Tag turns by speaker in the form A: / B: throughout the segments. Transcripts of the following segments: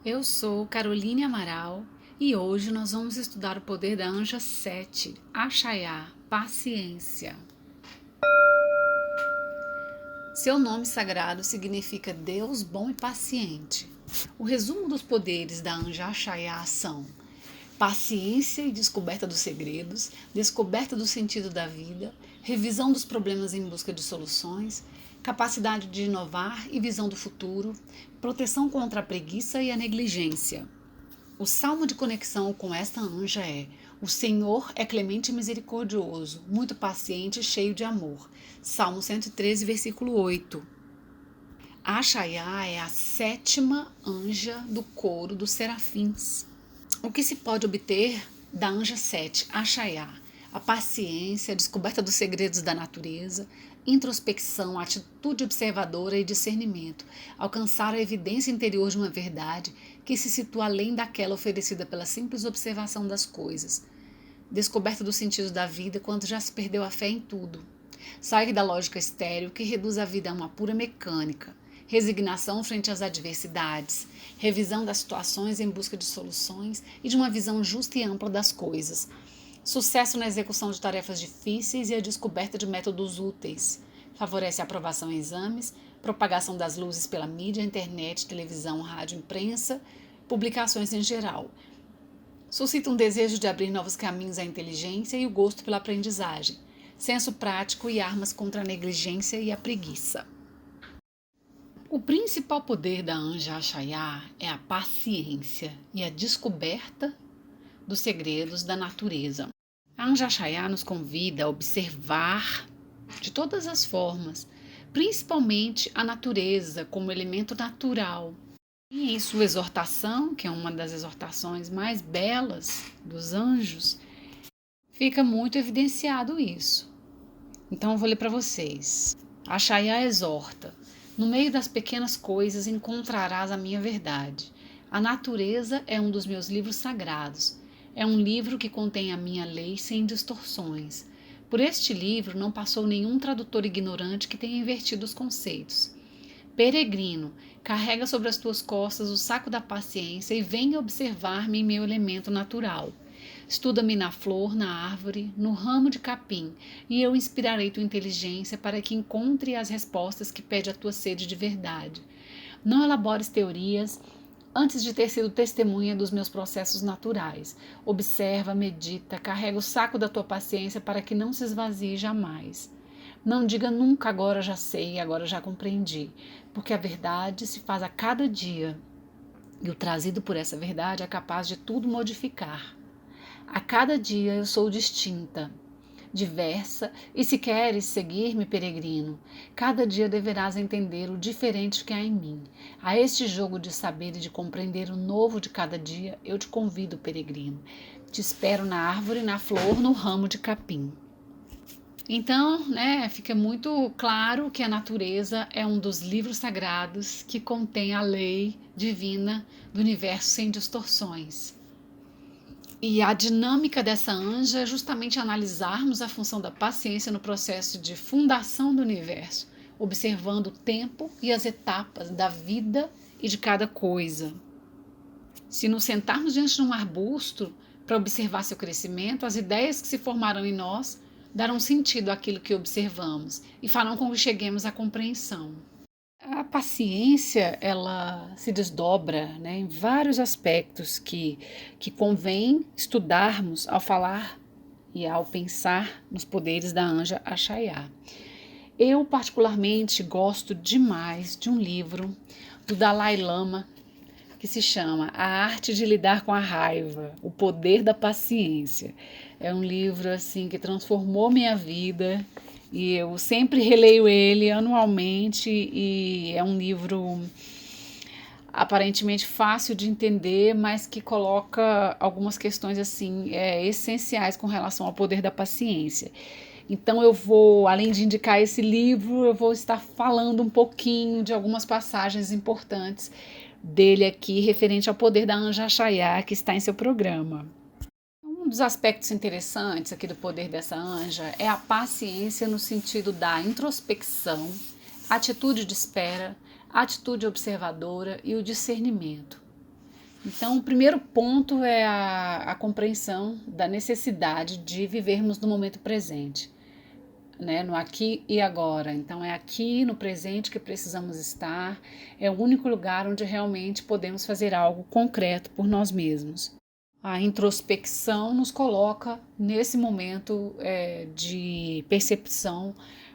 A: Eu sou Caroline Amaral e hoje nós vamos estudar o poder da anja 7, Achaiá, paciência. Seu nome sagrado significa Deus bom e paciente. O resumo dos poderes da anja Achaiá são paciência e descoberta dos segredos, descoberta do sentido da vida, revisão dos problemas em busca de soluções, capacidade de inovar e visão do futuro, proteção contra a preguiça e a negligência. O salmo de conexão com esta anja é: O Senhor é clemente e misericordioso, muito paciente e cheio de amor. Salmo 113, versículo 8. A Achaiá é a 7ª anja do coro dos serafins. O que se pode obter da anja 7, Achaiá? A paciência, a descoberta dos segredos da natureza, introspecção, atitude observadora e discernimento, alcançar a evidência interior de uma verdade que se situa além daquela oferecida pela simples observação das coisas, descoberta do sentido da vida quando já se perdeu a fé em tudo, sair da lógica estéril que reduz a vida a uma pura mecânica, resignação frente às adversidades, revisão das situações em busca de soluções e de uma visão justa e ampla das coisas, sucesso na execução de tarefas difíceis e a descoberta de métodos úteis, favorece a aprovação em exames, propagação das luzes pela mídia, internet, televisão, rádio, imprensa, publicações em geral. Suscita um desejo de abrir novos caminhos à inteligência e o gosto pela aprendizagem, senso prático e armas contra a negligência e a preguiça. O principal poder da anja Achaiá é a paciência e a descoberta dos segredos da natureza. A anja Achaiá nos convida a observar de todas as formas, principalmente a natureza como elemento natural. E em sua exortação, que é uma das exortações mais belas dos anjos, fica muito evidenciado isso. Então eu vou ler para vocês. Achaiá exorta: no meio das pequenas coisas encontrarás a minha verdade. A natureza é um dos meus livros sagrados. É um livro que contém a minha lei sem distorções. Por este livro não passou nenhum tradutor ignorante que tenha invertido os conceitos. Peregrino, carrega sobre as tuas costas o saco da paciência e venha observar-me em meu elemento natural. Estuda-me na flor, na árvore, no ramo de capim, e eu inspirarei tua inteligência para que encontre as respostas que pede a tua sede de verdade. Não elabores teorias antes de ter sido testemunha dos meus processos naturais. Observa, medita, carrega o saco da tua paciência para que não se esvazie jamais. Não diga nunca agora já sei, agora já compreendi, porque a verdade se faz a cada dia e o trazido por essa verdade é capaz de tudo modificar. A cada dia eu sou distinta, diversa, e se queres seguir-me, peregrino, cada dia deverás entender o diferente que há em mim. A este jogo de saber e de compreender o novo de cada dia, eu te convido, peregrino. Te espero na árvore, na flor, no ramo de capim. Então, fica muito claro que a natureza é um dos livros sagrados que contém a lei divina do universo sem distorções. E a dinâmica dessa anja é justamente analisarmos a função da paciência no processo de fundação do universo, observando o tempo e as etapas da vida e de cada coisa. Se nos sentarmos diante de um arbusto para observar seu crescimento, as ideias que se formarão em nós darão sentido àquilo que observamos e farão com que cheguemos à compreensão. A paciência, ela se desdobra, em vários aspectos que convém estudarmos ao falar e ao pensar nos poderes da anja Achaiá. Eu, particularmente, gosto demais de um livro do Dalai Lama que se chama A Arte de Lidar com a Raiva, O Poder da Paciência. É um livro assim que transformou minha vida e eu sempre releio ele anualmente e é um livro aparentemente fácil de entender, mas que coloca algumas questões assim essenciais com relação ao poder da paciência. Então eu vou, além de indicar esse livro, eu vou estar falando um pouquinho de algumas passagens importantes dele aqui, referente ao poder da anja Achaiá, que está em seu programa. Um dos aspectos interessantes aqui do poder dessa anja é a paciência no sentido da introspecção, atitude de espera, atitude observadora e o discernimento. Então, o primeiro ponto é a compreensão da necessidade de vivermos no momento presente, né, no aqui e agora. Então, é aqui no presente que precisamos estar, é o único lugar onde realmente podemos fazer algo concreto por nós mesmos. A introspecção nos coloca nesse momento de percepção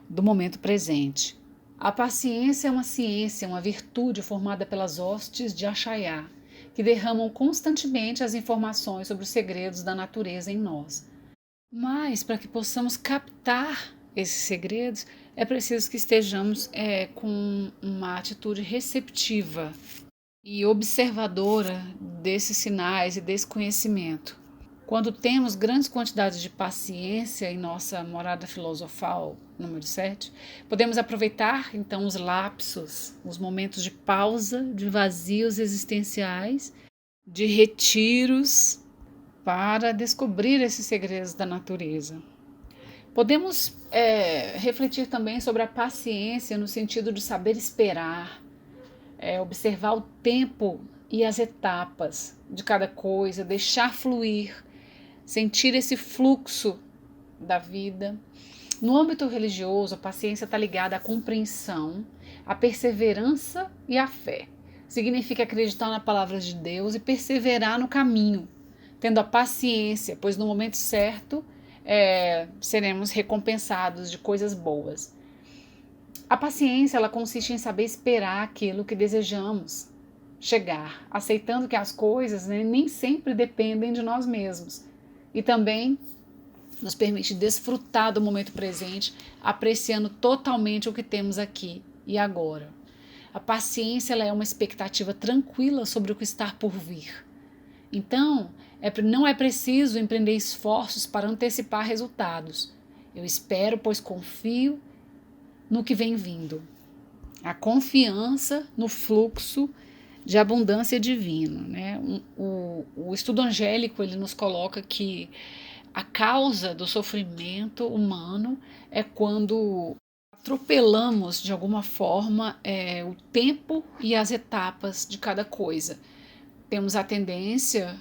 A: do momento presente. A paciência é uma ciência, uma virtude formada pelas hostes de Achaiá, que derramam constantemente as informações sobre os segredos da natureza em nós. Mas, para que possamos captar esses segredos, é preciso que estejamos com uma atitude receptiva e observadora desses sinais e desse conhecimento. Quando temos grandes quantidades de paciência em nossa morada filosofal, número 7, podemos aproveitar então os lapsos, os momentos de pausa, de vazios existenciais, de retiros, para descobrir esses segredos da natureza. Podemos refletir também sobre a paciência no sentido de saber esperar, observar o tempo e as etapas de cada coisa, deixar fluir, sentir esse fluxo da vida. No âmbito religioso, a paciência está ligada à compreensão, à perseverança e à fé. Significa acreditar na palavra de Deus e perseverar no caminho, tendo a paciência, pois no momento certo seremos recompensados de coisas boas. A paciência ela consiste em saber esperar aquilo que desejamos chegar, aceitando que as coisas nem sempre dependem de nós mesmos. E também nos permite desfrutar do momento presente, apreciando totalmente o que temos aqui e agora. A paciência ela é uma expectativa tranquila sobre o que está por vir. Então, não é preciso empreender esforços para antecipar resultados. Eu espero, pois confio no que vem vindo. A confiança no fluxo de abundância divina, né? O estudo angélico ele nos coloca que a causa do sofrimento humano é quando atropelamos de alguma forma o tempo e as etapas de cada coisa. Temos a tendência,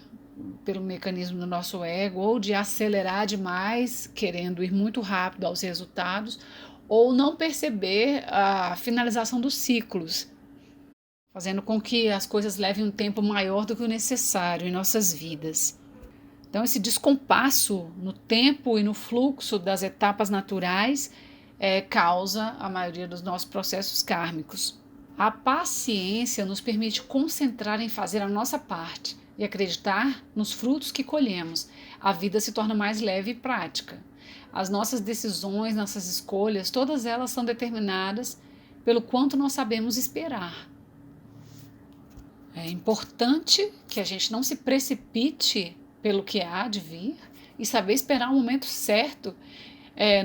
A: pelo mecanismo do nosso ego, ou de acelerar demais, querendo ir muito rápido aos resultados, ou não perceber a finalização dos ciclos, fazendo com que as coisas levem um tempo maior do que o necessário em nossas vidas. Então, esse descompasso no tempo e no fluxo das etapas naturais causa a maioria dos nossos processos kármicos. A paciência nos permite concentrar em fazer a nossa parte e acreditar nos frutos que colhemos. A vida se torna mais leve e prática. As nossas decisões, nossas escolhas, todas elas são determinadas pelo quanto nós sabemos esperar. É importante que a gente não se precipite pelo que há de vir e saber esperar o momento certo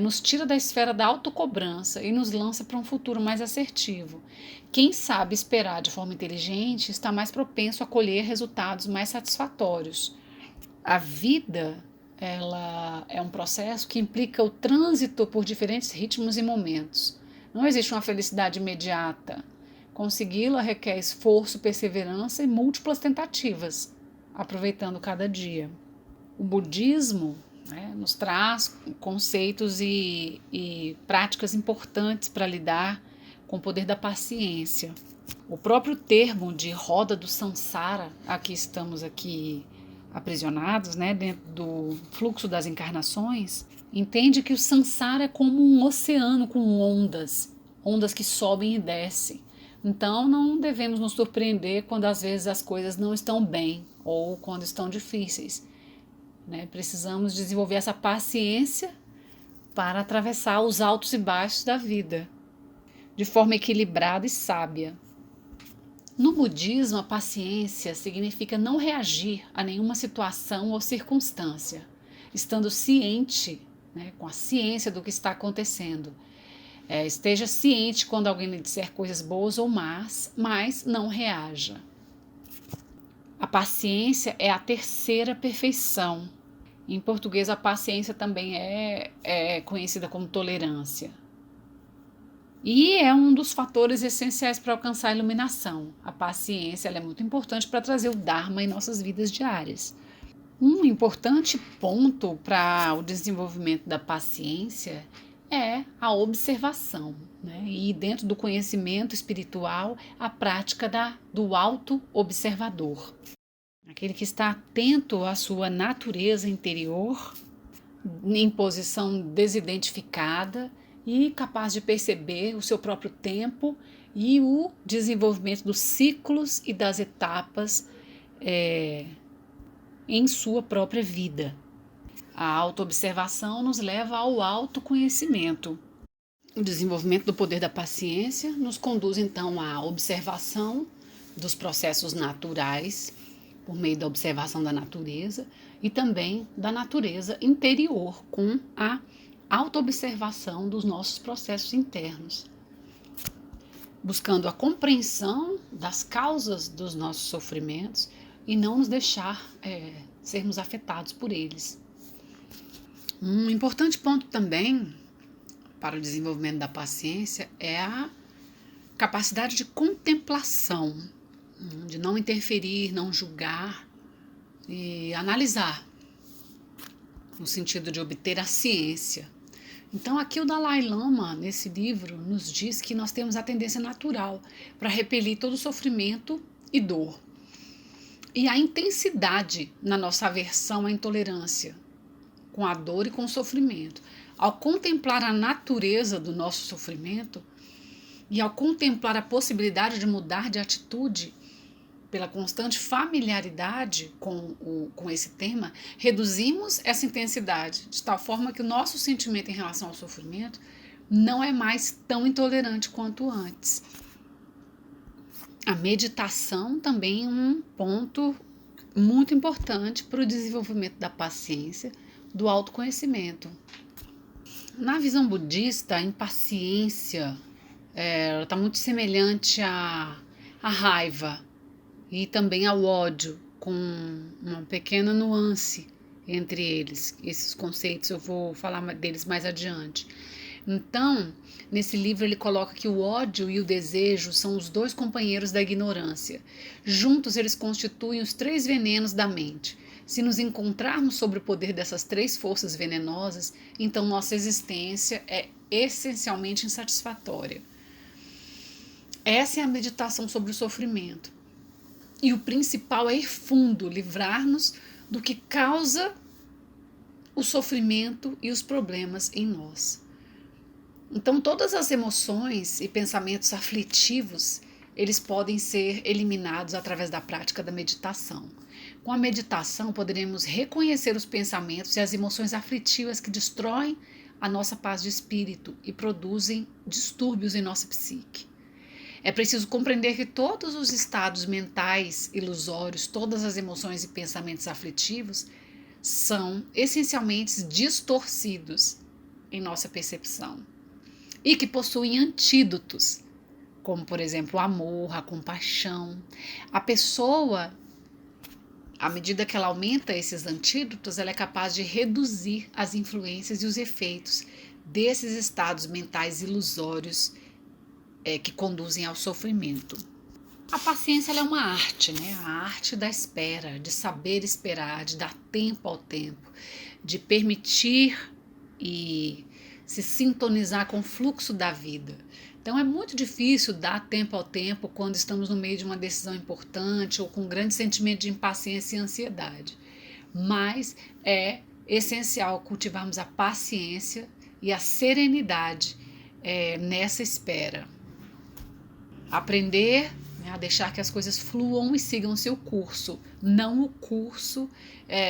A: nos tira da esfera da autocobrança e nos lança para um futuro mais assertivo. Quem sabe esperar de forma inteligente está mais propenso a colher resultados mais satisfatórios. A vida ela é um processo que implica o trânsito por diferentes ritmos e momentos. Não existe uma felicidade imediata. Consegui-la requer esforço, perseverança e múltiplas tentativas, aproveitando cada dia. O budismo nos traz conceitos e práticas importantes para lidar com o poder da paciência. O próprio termo de roda do samsara, aqui estamos aprisionados, dentro do fluxo das encarnações, entende que o samsara é como um oceano com ondas que sobem e descem. Então não devemos nos surpreender quando às vezes as coisas não estão bem ou quando estão difíceis. Precisamos desenvolver essa paciência para atravessar os altos e baixos da vida de forma equilibrada e sábia. No budismo, a paciência significa não reagir a nenhuma situação ou circunstância, estando ciente, com a ciência do que está acontecendo. Esteja ciente quando alguém lhe disser coisas boas ou más, mas não reaja. A paciência é a terceira perfeição. Em português, a paciência também é conhecida como tolerância. E é um dos fatores essenciais para alcançar a iluminação. A paciência ela é muito importante para trazer o Dharma em nossas vidas diárias. Um importante ponto para o desenvolvimento da paciência é a observação, né? E dentro do conhecimento espiritual, a prática do auto-observador. Aquele que está atento à sua natureza interior, em posição desidentificada e capaz de perceber o seu próprio tempo e o desenvolvimento dos ciclos e das etapas em sua própria vida. A autoobservação nos leva ao autoconhecimento. O desenvolvimento do poder da paciência nos conduz então à observação dos processos naturais, por meio da observação da natureza e também da natureza interior, com a autoobservação dos nossos processos internos, buscando a compreensão das causas dos nossos sofrimentos e não nos deixar sermos afetados por eles. Um importante ponto também para o desenvolvimento da paciência é a capacidade de contemplação, de não interferir, não julgar e analisar, no sentido de obter a ciência. Então aqui o Dalai Lama, nesse livro, nos diz que nós temos a tendência natural para repelir todo sofrimento e dor. E a intensidade na nossa aversão à intolerância, com a dor e com o sofrimento. Ao contemplar a natureza do nosso sofrimento e ao contemplar a possibilidade de mudar de atitude pela constante familiaridade com esse tema, reduzimos essa intensidade de tal forma que o nosso sentimento em relação ao sofrimento não é mais tão intolerante quanto antes. A meditação também é um ponto muito importante para o desenvolvimento da paciência, do autoconhecimento. Na visão budista, a impaciência está muito semelhante à raiva e também ao ódio, com uma pequena nuance entre eles. Esses conceitos eu vou falar deles mais adiante. Então, nesse livro ele coloca que o ódio e o desejo são os dois companheiros da ignorância. Juntos eles constituem os 3 venenos da mente. Se nos encontrarmos sob o poder dessas 3 forças venenosas, então nossa existência é essencialmente insatisfatória. Essa é a meditação sobre o sofrimento. E o principal é ir fundo, livrar-nos do que causa o sofrimento e os problemas em nós. Então, todas as emoções e pensamentos aflitivos, eles podem ser eliminados através da prática da meditação. Com a meditação, poderemos reconhecer os pensamentos e as emoções aflitivas que destroem a nossa paz de espírito e produzem distúrbios em nossa psique. É preciso compreender que todos os estados mentais ilusórios, todas as emoções e pensamentos aflitivos são essencialmente distorcidos em nossa percepção e que possuem antídotos, como, por exemplo, o amor, a compaixão. A pessoa, à medida que ela aumenta esses antídotos, ela é capaz de reduzir as influências e os efeitos desses estados mentais ilusórios que conduzem ao sofrimento. A paciência ela é uma arte, né? A arte da espera, de saber esperar, de dar tempo ao tempo, de permitir e se sintonizar com o fluxo da vida. Então é muito difícil dar tempo ao tempo quando estamos no meio de uma decisão importante ou com um grande sentimento de impaciência e ansiedade. Mas é essencial cultivarmos a paciência e a serenidade nessa espera. Aprender a deixar que as coisas fluam e sigam o seu curso, não o curso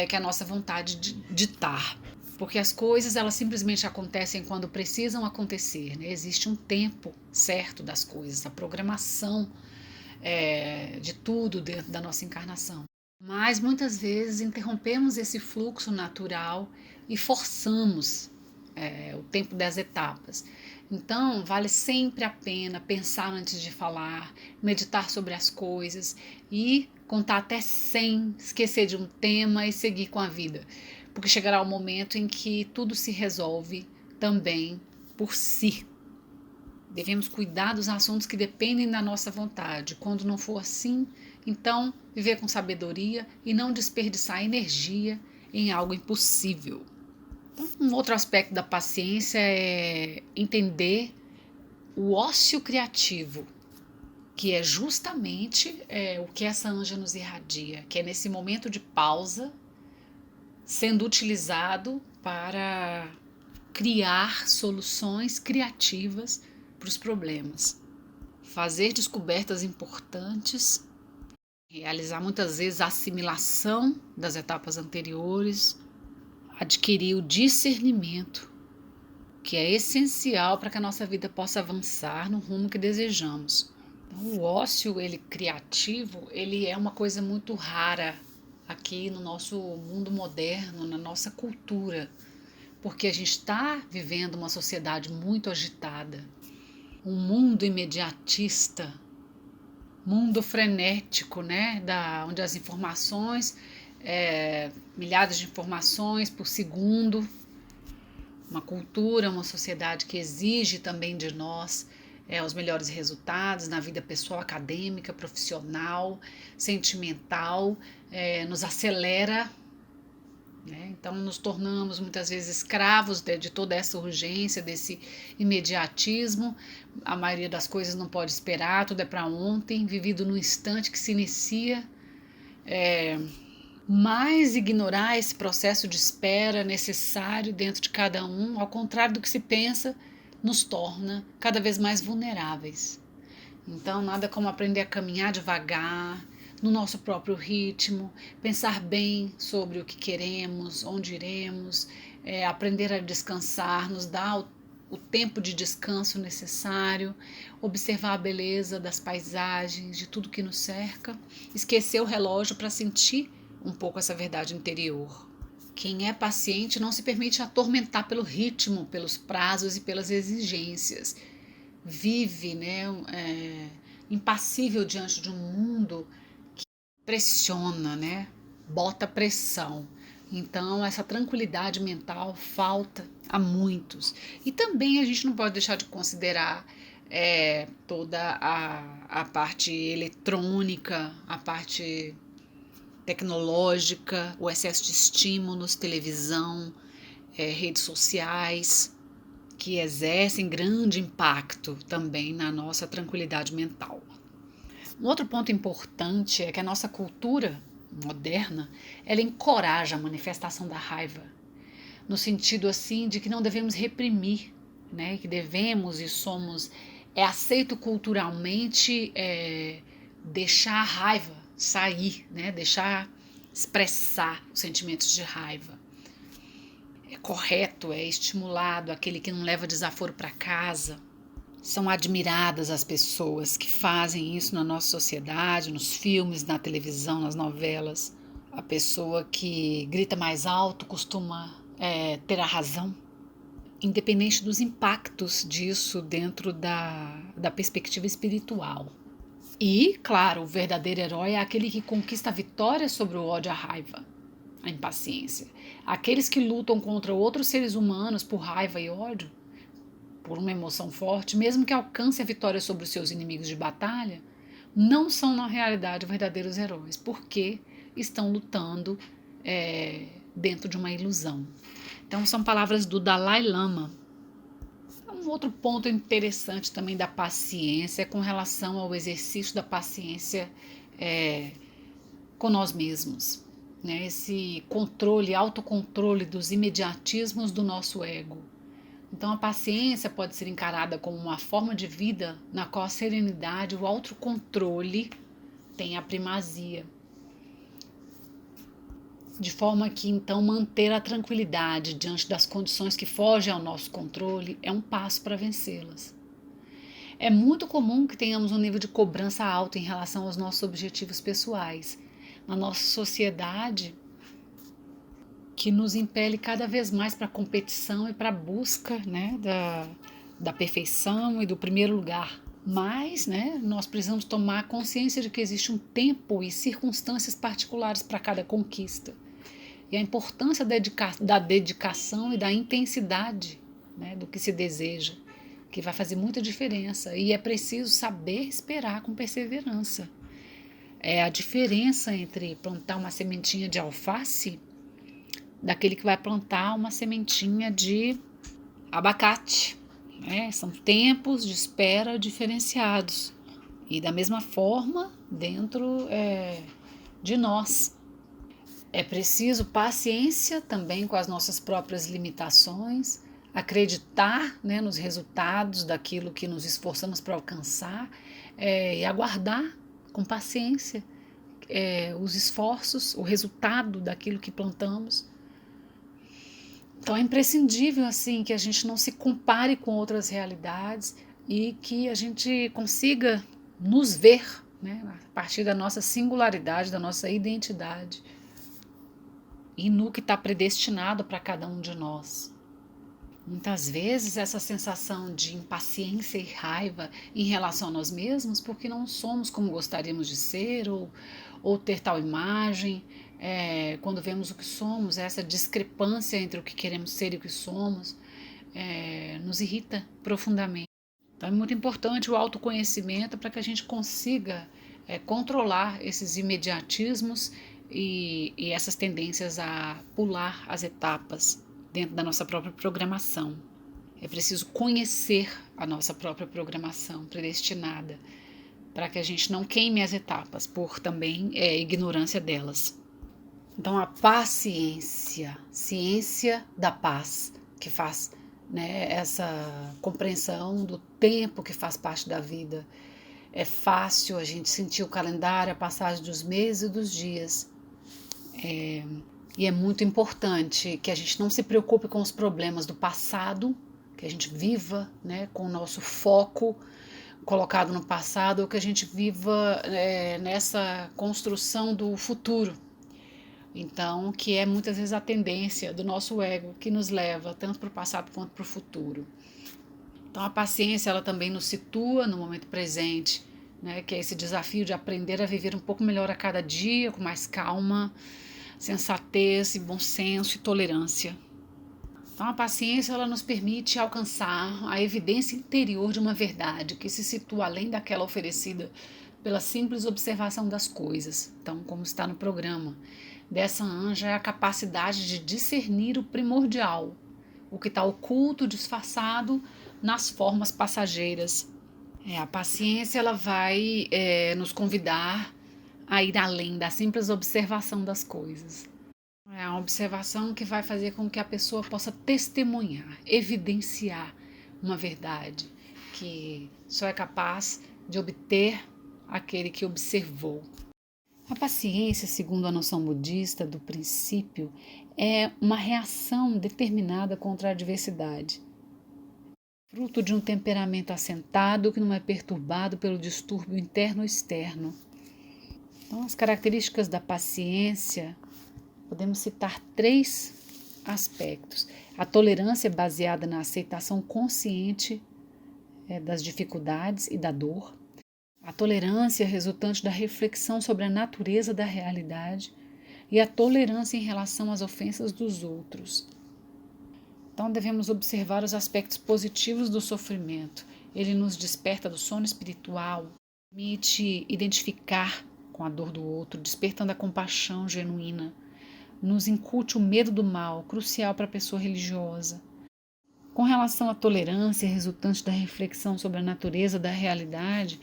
A: que a nossa vontade ditar. Porque as coisas elas simplesmente acontecem quando precisam acontecer, né? Existe um tempo certo das coisas, a programação de tudo dentro da nossa encarnação. Mas muitas vezes interrompemos esse fluxo natural e forçamos o tempo das etapas. Então, vale sempre a pena pensar antes de falar, meditar sobre as coisas e contar até 100, esquecer de um tema e seguir com a vida. Porque chegará o momento em que tudo se resolve também por si. Devemos cuidar dos assuntos que dependem da nossa vontade. Quando não for assim, então viver com sabedoria e não desperdiçar energia em algo impossível. Então, um outro aspecto da paciência é entender o ócio criativo, que é justamente o que essa anja nos irradia, que é nesse momento de pausa, sendo utilizado para criar soluções criativas para os problemas. Fazer descobertas importantes, realizar muitas vezes a assimilação das etapas anteriores, adquirir o discernimento, que é essencial para que a nossa vida possa avançar no rumo que desejamos. Então, o ócio criativo, ele é uma coisa muito rara aqui no nosso mundo moderno, na nossa cultura, porque a gente está vivendo uma sociedade muito agitada, um mundo imediatista, mundo frenético, né? Onde as informações, milhares de informações por segundo, uma cultura, uma sociedade que exige também de nós os melhores resultados na vida pessoal, acadêmica, profissional, sentimental, nos acelera, né? Então nos tornamos muitas vezes escravos de toda essa urgência, desse imediatismo. A maioria das coisas não pode esperar, tudo é para ontem, vivido no instante que se inicia. Mas ignorar esse processo de espera necessário dentro de cada um, ao contrário do que se pensa, nos torna cada vez mais vulneráveis. Então, nada como aprender a caminhar devagar, no nosso próprio ritmo, pensar bem sobre o que queremos, onde iremos, aprender a descansar, nos dar o tempo de descanso necessário, observar a beleza das paisagens, de tudo que nos cerca, esquecer o relógio para sentir um pouco essa verdade interior. Quem é paciente não se permite atormentar pelo ritmo, pelos prazos e pelas exigências. Vive, impassível diante de um mundo que pressiona, bota pressão. Então, essa tranquilidade mental falta a muitos. E também a gente não pode deixar de considerar toda a parte eletrônica, a parte tecnológica, o excesso de estímulos, televisão, redes sociais, que exercem grande impacto também na nossa tranquilidade mental. Um outro ponto importante é que a nossa cultura moderna, ela encoraja a manifestação da raiva, no sentido assim de que não devemos reprimir, que devemos e somos, aceito culturalmente deixar a raiva sair, deixar expressar os sentimentos de raiva. É correto, é estimulado aquele que não leva desaforo para casa. São admiradas as pessoas que fazem isso na nossa sociedade, nos filmes, na televisão, nas novelas. A pessoa que grita mais alto costuma ter a razão, independente dos impactos disso dentro da perspectiva espiritual. E, claro, o verdadeiro herói é aquele que conquista a vitória sobre o ódio e a raiva, a impaciência. Aqueles que lutam contra outros seres humanos por raiva e ódio, por uma emoção forte, mesmo que alcance a vitória sobre os seus inimigos de batalha, não são na realidade verdadeiros heróis, porque estão lutando dentro de uma ilusão. Então são palavras do Dalai Lama. Um outro ponto interessante também da paciência é com relação ao exercício da paciência com nós mesmos, esse controle, autocontrole dos imediatismos do nosso ego. Então a paciência pode ser encarada como uma forma de vida na qual a serenidade e o autocontrole têm a primazia. De forma que, então, manter a tranquilidade diante das condições que fogem ao nosso controle é um passo para vencê-las. É muito comum que tenhamos um nível de cobrança alto em relação aos nossos objetivos pessoais. Na nossa sociedade, que nos impele cada vez mais para a competição e para a busca da perfeição e do primeiro lugar. Mas nós precisamos tomar consciência de que existe um tempo e circunstâncias particulares para cada conquista. E a importância da dedicação e da intensidade do que se deseja, que vai fazer muita diferença. E é preciso saber esperar com perseverança. É a diferença entre plantar uma sementinha de alface daquele que vai plantar uma sementinha de abacate. São tempos de espera diferenciados. E da mesma forma, dentro de nós. É preciso paciência também com as nossas próprias limitações, acreditar, nos resultados daquilo que nos esforçamos para alcançar e aguardar com paciência os esforços, o resultado daquilo que plantamos. Então é imprescindível assim que a gente não se compare com outras realidades e que a gente consiga nos ver, a partir da nossa singularidade, da nossa identidade e no que está predestinado para cada um de nós. Muitas vezes essa sensação de impaciência e raiva em relação a nós mesmos, porque não somos como gostaríamos de ser ou ter tal imagem, quando vemos o que somos, essa discrepância entre o que queremos ser e o que somos, nos irrita profundamente. Então é muito importante o autoconhecimento para que a gente consiga controlar esses imediatismos e essas tendências a pular as etapas dentro da nossa própria programação. É preciso conhecer a nossa própria programação predestinada para que a gente não queime as etapas por também ignorância delas. Então a paciência, ciência da paz, que faz essa compreensão do tempo que faz parte da vida. É fácil a gente sentir o calendário, a passagem dos meses e dos dias. E é muito importante que a gente não se preocupe com os problemas do passado, que a gente viva com o nosso foco colocado no passado, ou que a gente viva nessa construção do futuro. Então, que é muitas vezes a tendência do nosso ego que nos leva tanto para o passado quanto para o futuro. Então, a paciência ela também nos situa no momento presente, que é esse desafio de aprender a viver um pouco melhor a cada dia, com mais calma, sensatez, bom senso e tolerância. Então, a paciência ela nos permite alcançar a evidência interior de uma verdade que se situa além daquela oferecida pela simples observação das coisas. Então, como está no programa, dessa anja é a capacidade de discernir o primordial, o que está oculto, disfarçado nas formas passageiras. A paciência ela vai nos convidar a ir além da simples observação das coisas. É uma observação que vai fazer com que a pessoa possa testemunhar, evidenciar uma verdade que só é capaz de obter aquele que observou. A paciência, segundo a noção budista do princípio, é uma reação determinada contra a adversidade, fruto de um temperamento assentado que não é perturbado pelo distúrbio interno ou externo. Então, as características da paciência, podemos citar 3 aspectos. A tolerância baseada na aceitação consciente das dificuldades e da dor. A tolerância resultante da reflexão sobre a natureza da realidade e a tolerância em relação às ofensas dos outros. Então devemos observar os aspectos positivos do sofrimento. Ele nos desperta do sono espiritual, permite identificar com a dor do outro, despertando a compaixão genuína, nos incute o medo do mal, crucial para a pessoa religiosa. Com relação à tolerância resultante da reflexão sobre a natureza da realidade,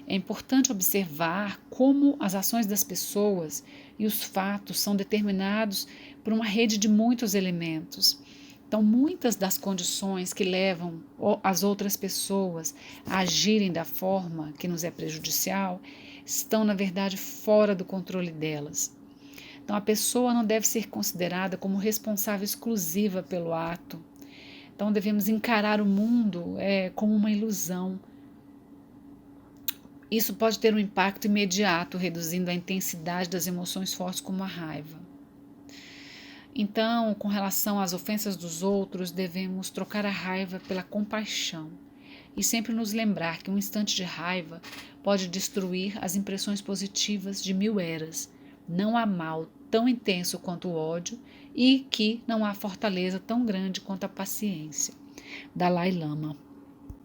A: é importante observar como as ações das pessoas e os fatos são determinados por uma rede de muitos elementos. Então, muitas das condições que levam as outras pessoas a agirem da forma que nos é prejudicial estão, na verdade, fora do controle delas. Então, a pessoa não deve ser considerada como responsável exclusiva pelo ato. Então, devemos encarar o mundo como uma ilusão. Isso pode ter um impacto imediato, reduzindo a intensidade das emoções fortes como a raiva. Então, com relação às ofensas dos outros, devemos trocar a raiva pela compaixão e sempre nos lembrar que um instante de raiva pode destruir as impressões positivas de 1000 eras. Não há mal tão intenso quanto o ódio e que não há fortaleza tão grande quanto a paciência. Dalai Lama.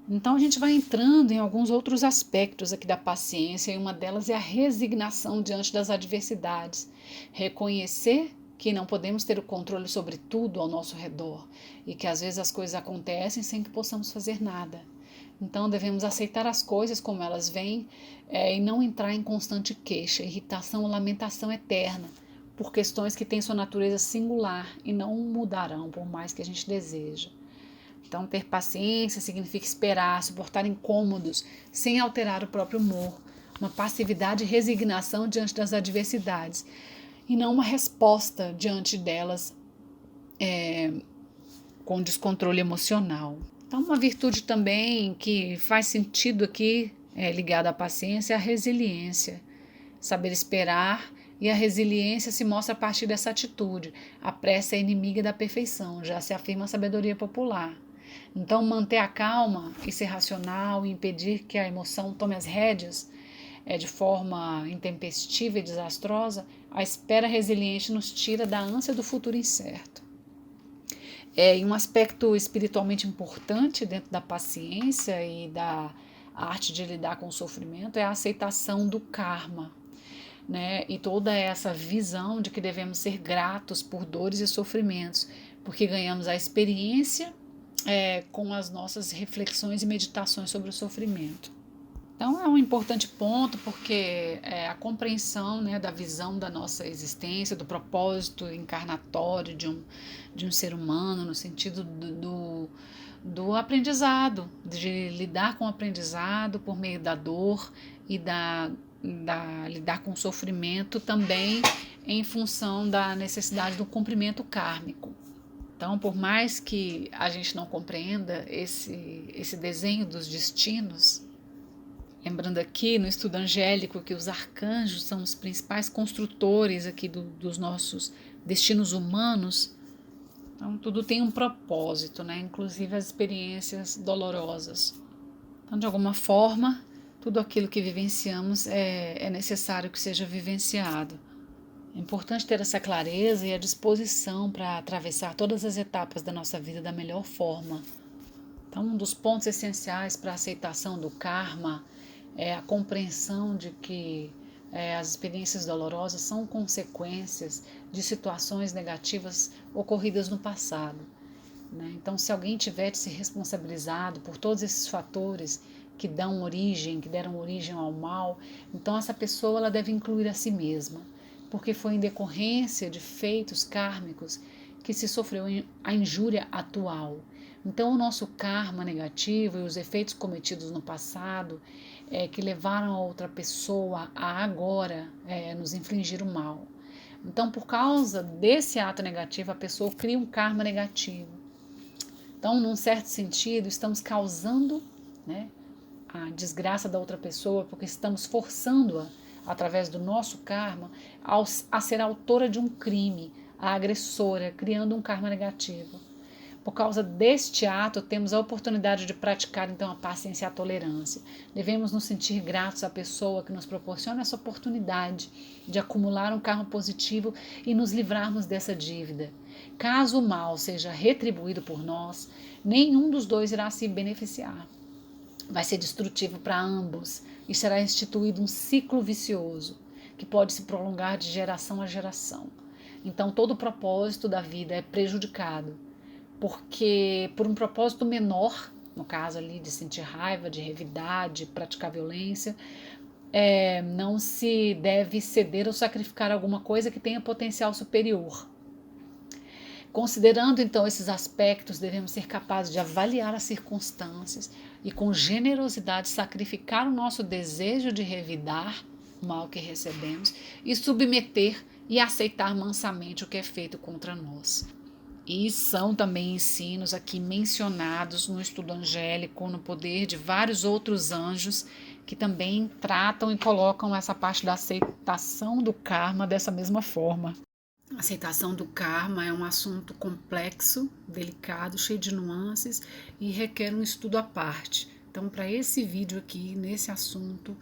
A: Então a gente vai entrando em alguns outros aspectos aqui da paciência, e uma delas é a resignação diante das adversidades. Reconhecer que não podemos ter o controle sobre tudo ao nosso redor e que às vezes as coisas acontecem sem que possamos fazer nada. Então devemos aceitar as coisas como elas vêm, e não entrar em constante queixa, irritação ou lamentação eterna por questões que têm sua natureza singular e não mudarão por mais que a gente deseja. Então, ter paciência significa esperar, suportar incômodos, sem alterar o próprio humor, uma passividade e resignação diante das adversidades, e não uma resposta diante delas com descontrole emocional. Então, uma virtude também que faz sentido aqui, ligada à paciência, é a resiliência. Saber esperar, e a resiliência se mostra a partir dessa atitude. A pressa é inimiga da perfeição, já se afirma a sabedoria popular. Então, manter a calma e ser racional e impedir que a emoção tome as rédeas de forma intempestiva e desastrosa, a espera resiliente nos tira da ânsia do futuro incerto. E um aspecto espiritualmente importante dentro da paciência e da arte de lidar com o sofrimento é a aceitação do karma, né? E toda essa visão de que devemos ser gratos por dores e sofrimentos, porque ganhamos a experiência com as nossas reflexões e meditações sobre o sofrimento. Então é um importante ponto porque a compreensão, né, da visão da nossa existência, do propósito encarnatório de um ser humano, no sentido do aprendizado, de lidar com o aprendizado por meio da dor e lidar com o sofrimento também em função da necessidade do cumprimento kármico. Então, por mais que a gente não compreenda esse desenho dos destinos, lembrando aqui no estudo angélico que os arcanjos são os principais construtores aqui dos nossos destinos humanos, então tudo tem um propósito, né? Inclusive as experiências dolorosas. Então, de alguma forma, tudo aquilo que vivenciamos é necessário que seja vivenciado. É importante ter essa clareza e a disposição para atravessar todas as etapas da nossa vida da melhor forma. Então, um dos pontos essenciais para a aceitação do karma é a compreensão de que as experiências dolorosas são consequências de situações negativas ocorridas no passado, né? Então, se alguém tiver de se responsabilizado por todos esses fatores que deram origem ao mal, então essa pessoa ela deve incluir a si mesma, porque foi em decorrência de feitos kármicos que se sofreu a injúria atual. Então, o nosso karma negativo e os efeitos cometidos no passado que levaram a outra pessoa a agora nos infligir o mal. Então, por causa desse ato negativo, a pessoa cria um karma negativo. Então, num certo sentido, estamos causando, né, a desgraça da outra pessoa, porque estamos forçando-a, através do nosso karma, a ser autora de um crime, a agressora, criando um karma negativo. Por causa deste ato, temos a oportunidade de praticar então a paciência e a tolerância. Devemos nos sentir gratos à pessoa que nos proporciona essa oportunidade de acumular um karma positivo e nos livrarmos dessa dívida. Caso o mal seja retribuído por nós, nenhum dos dois irá se beneficiar. Vai ser destrutivo para ambos e será instituído um ciclo vicioso que pode se prolongar de geração a geração. Então, todo o propósito da vida é prejudicado, porque por um propósito menor, no caso ali de sentir raiva, de revidar, de praticar violência, não se deve ceder ou sacrificar alguma coisa que tenha potencial superior. Considerando então esses aspectos, devemos ser capazes de avaliar as circunstâncias e com generosidade sacrificar o nosso desejo de revidar o mal que recebemos e submeter e aceitar mansamente o que é feito contra nós. E são também ensinos aqui mencionados no estudo angélico, no poder de vários outros anjos que também tratam e colocam essa parte da aceitação do karma dessa mesma forma. A aceitação do karma é um assunto complexo, delicado, cheio de nuances e requer um estudo à parte. Então, para esse vídeo aqui, nesse assunto,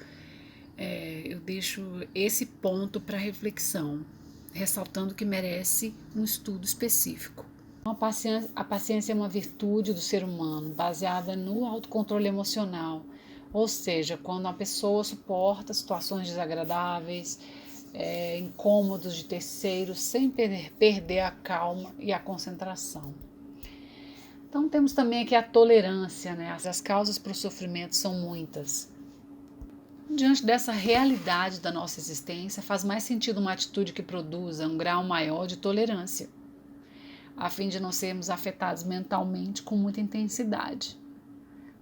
A: eu deixo esse ponto para reflexão, ressaltando que merece um estudo específico. A paciência é uma virtude do ser humano, baseada no autocontrole emocional. Ou seja, quando uma pessoa suporta situações desagradáveis, incômodos de terceiros, sem perder a calma e a concentração. Então temos também aqui a tolerância, né? As causas para o sofrimento são muitas. Diante dessa realidade da nossa existência, faz mais sentido uma atitude que produza um grau maior de tolerância, a fim de não sermos afetados mentalmente com muita intensidade.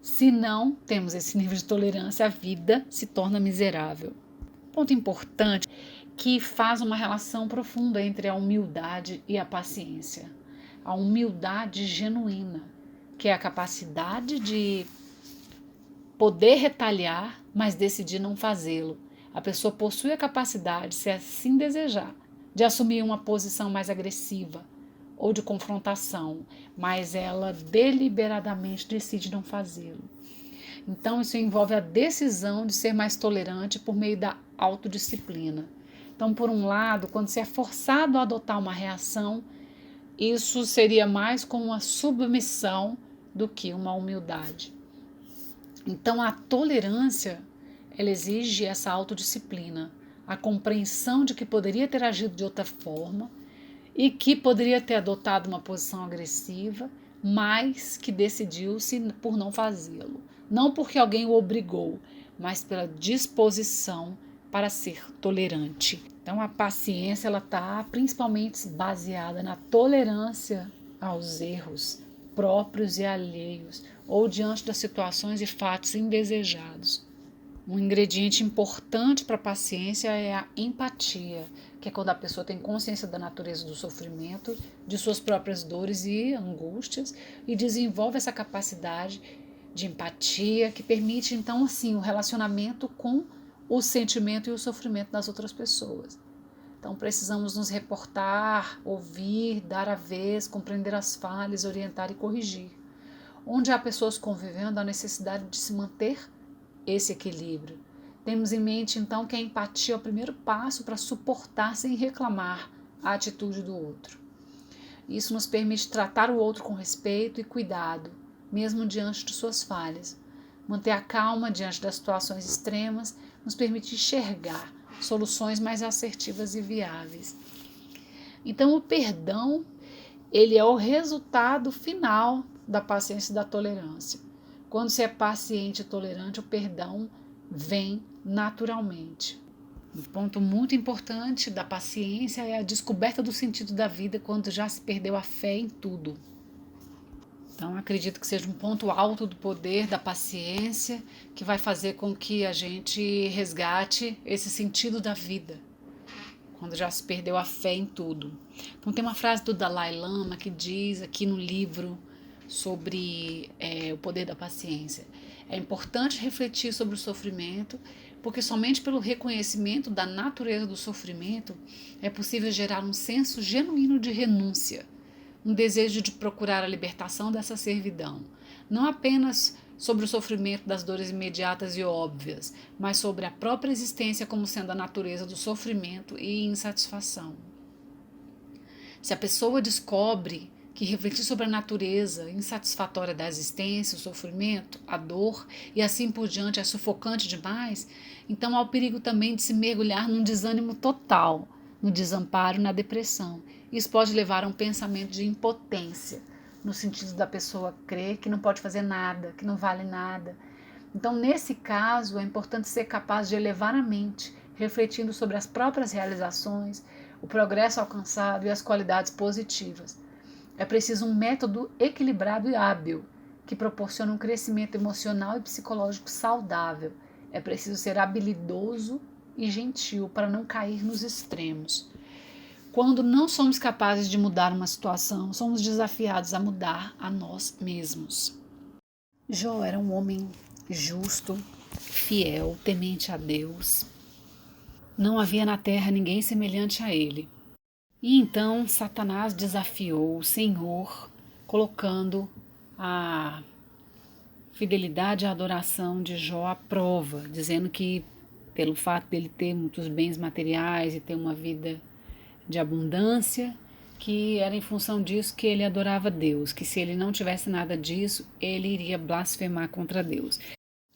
A: Se não temos esse nível de tolerância, a vida se torna miserável. Ponto importante que faz uma relação profunda entre a humildade e a paciência. A humildade genuína, que é a capacidade de poder retaliar, mas decidir não fazê-lo. A pessoa possui a capacidade, se assim desejar, de assumir uma posição mais agressiva ou de confrontação, mas ela deliberadamente decide não fazê-lo. Então, isso envolve a decisão de ser mais tolerante por meio da autodisciplina. Então, por um lado, quando você é forçado a adotar uma reação, isso seria mais como uma submissão do que uma humildade. Então, a tolerância, ela exige essa autodisciplina, a compreensão de que poderia ter agido de outra forma e que poderia ter adotado uma posição agressiva, mas que decidiu-se por não fazê-lo. Não porque alguém o obrigou, mas pela disposição para ser tolerante. Então a paciência ela está principalmente baseada na tolerância aos erros próprios e alheios, ou diante das situações e fatos indesejados. Um ingrediente importante para a paciência é a empatia, que é quando a pessoa tem consciência da natureza do sofrimento, de suas próprias dores e angústias, e desenvolve essa capacidade de empatia que permite, então, assim, o relacionamento com o sentimento e o sofrimento das outras pessoas. Então, precisamos nos reportar, ouvir, dar a vez, compreender as falhas, orientar e corrigir. Onde há pessoas convivendo, há necessidade de se manter esse equilíbrio. Temos em mente, então, que a empatia é o primeiro passo para suportar sem reclamar a atitude do outro. Isso nos permite tratar o outro com respeito e cuidado, mesmo diante de suas falhas. Manter a calma diante das situações extremas nos permite enxergar soluções mais assertivas e viáveis. Então, o perdão, ele é o resultado final da paciência e da tolerância. Quando se é paciente e tolerante, o perdão vem naturalmente. Um ponto muito importante da paciência é a descoberta do sentido da vida quando já se perdeu a fé em tudo. Então, acredito que seja um ponto alto do poder da paciência que vai fazer com que a gente resgate esse sentido da vida, quando já se perdeu a fé em tudo. Então, tem uma frase do Dalai Lama que diz aqui no livro sobre o poder da paciência. É importante refletir sobre o sofrimento, porque somente pelo reconhecimento da natureza do sofrimento é possível gerar um senso genuíno de renúncia, um desejo de procurar a libertação dessa servidão, não apenas sobre o sofrimento das dores imediatas e óbvias, mas sobre a própria existência como sendo a natureza do sofrimento e insatisfação. Se a pessoa descobre que refletir sobre a natureza insatisfatória da existência, o sofrimento, a dor e assim por diante é sufocante demais, então há o perigo também de se mergulhar num desânimo total, no desamparo, na depressão. Isso pode levar a um pensamento de impotência, no sentido da pessoa crer que não pode fazer nada, que não vale nada. Então, nesse caso, é importante ser capaz de elevar a mente, refletindo sobre as próprias realizações, o progresso alcançado e as qualidades positivas. É preciso um método equilibrado e hábil, que proporciona um crescimento emocional e psicológico saudável. É preciso ser habilidoso e gentil para não cair nos extremos. Quando não somos capazes de mudar uma situação, somos desafiados a mudar a nós mesmos. Jó era um homem justo, fiel, temente a Deus. Não havia na terra ninguém semelhante a ele. E então Satanás desafiou o Senhor, colocando a fidelidade e a adoração de Jó à prova, dizendo que pelo fato dele ter muitos bens materiais e ter uma vida de abundância, que era em função disso que ele adorava Deus, que se ele não tivesse nada disso, ele iria blasfemar contra Deus.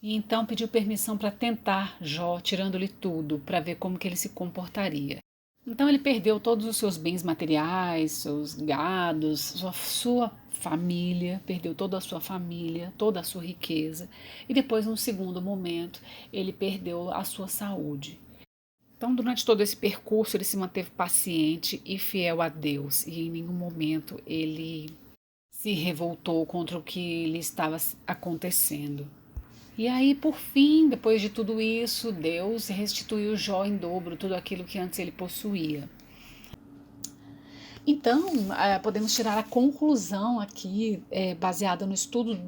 A: E então pediu permissão para tentar Jó, tirando-lhe tudo, para ver como que ele se comportaria. Então ele perdeu todos os seus bens materiais, seus gados, sua família, perdeu toda a sua família, toda a sua riqueza. E depois, num segundo momento, ele perdeu a sua saúde. Então, durante todo esse percurso, ele se manteve paciente e fiel a Deus. E em nenhum momento ele se revoltou contra o que lhe estava acontecendo. E aí, por fim, depois de tudo isso, Deus restituiu Jó em dobro tudo aquilo que antes ele possuía. Então, podemos tirar a conclusão aqui, baseada no estudo